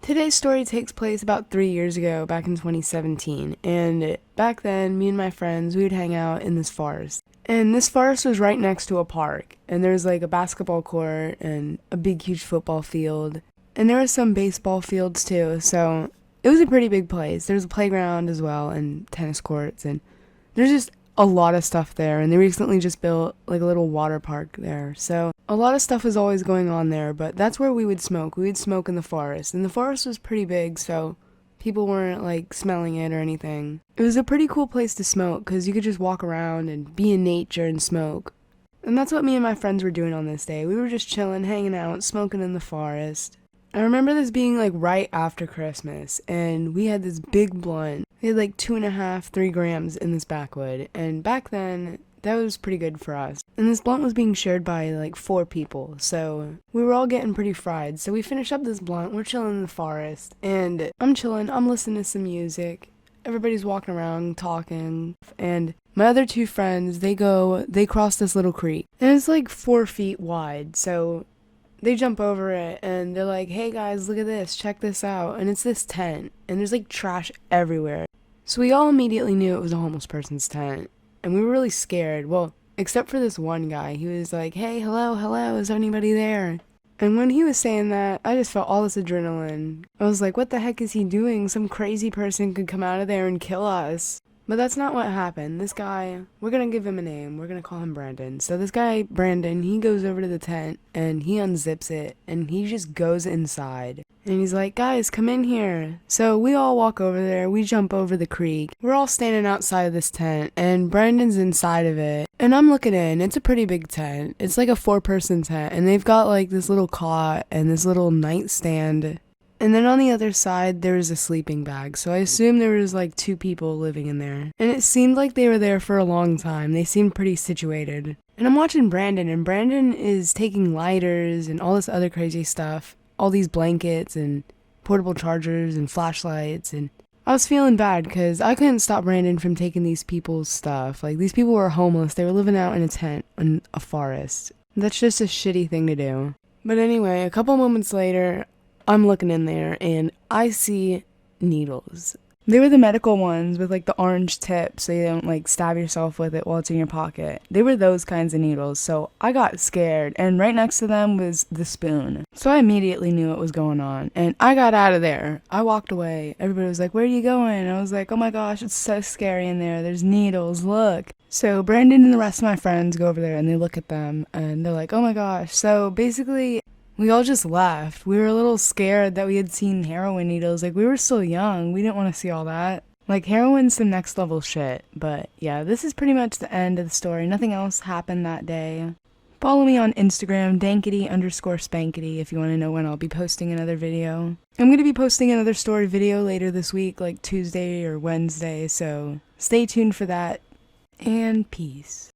Today's story takes place about 3 years ago, back in 2017, and back then, me and my friends, we would hang out in this forest. And this forest was right next to a park, and there was like a basketball court and a big, huge football field, and there were some baseball fields too, so it was a pretty big place. There's a playground as well, and tennis courts, and there's just a lot of stuff there, and they recently just built like a little water park there, so a lot of stuff is always going on there, but that's where we would smoke. We would smoke in the forest, and the forest was pretty big, so people weren't like smelling it or anything. It was a pretty cool place to smoke because you could just walk around and be in nature and smoke. And that's what me and my friends were doing on this day. We were just chilling, hanging out, smoking in the forest. I remember this being like right after Christmas, and we had this big blunt. We had like 2.5, 3 grams in this backwood, and back then, that was pretty good for us. And this blunt was being shared by like 4 people, so we were all getting pretty fried. So we finished up this blunt, we're chilling in the forest, and I'm chilling, I'm listening to some music. Everybody's walking around, talking, and my other 2 friends, they cross this little creek. And it's like 4 feet wide, so they jump over it, and they're like, hey guys, look at this, check this out. And it's this tent, and there's like trash everywhere. So we all immediately knew it was a homeless person's tent. And we were really scared. Well, except for this one guy. He was like, hey, hello, is anybody there? And when he was saying that, I just felt all this adrenaline. I was like, what the heck is he doing? Some crazy person could come out of there and kill us. But that's not what happened. This guy, we're gonna give him a name. We're gonna call him Brandon. So this guy, Brandon, he goes over to the tent and he unzips it and he just goes inside. And he's like, guys, come in here. So we all walk over there. We jump over the creek. We're all standing outside of this tent and Brandon's inside of it. And I'm looking in. It's a pretty big tent. It's like a 4-person tent. And they've got like this little cot and this little nightstand. And then on the other side, there was a sleeping bag. So I assume there was like 2 people living in there. And it seemed like they were there for a long time. They seemed pretty situated. And I'm watching Brandon, and Brandon is taking lighters and all this other crazy stuff. All these blankets and portable chargers and flashlights. And I was feeling bad because I couldn't stop Brandon from taking these people's stuff. Like, these people were homeless. They were living out in a tent in a forest. That's just a shitty thing to do. But anyway, a couple moments later, I'm looking in there and I see needles. They were the medical ones with like the orange tip so you don't like stab yourself with it while it's in your pocket. They were those kinds of needles, so I got scared, and right next to them was the spoon. So I immediately knew what was going on and I got out of there. I walked away. Everybody was like, where are you going? I was like, oh my gosh, it's so scary in there. There's needles, look. So Brandon and the rest of my friends go over there and they look at them and they're like, oh my gosh. So basically, we all just left. We were a little scared that we had seen heroin needles. Like, we were still young. We didn't want to see all that. Like, heroin's some next level shit. But yeah, this is pretty much the end of the story. Nothing else happened that day. Follow me on Instagram, dankity_spankity, if you want to know when I'll be posting another video. I'm going to be posting another story video later this week, like Tuesday or Wednesday, so stay tuned for that. And peace.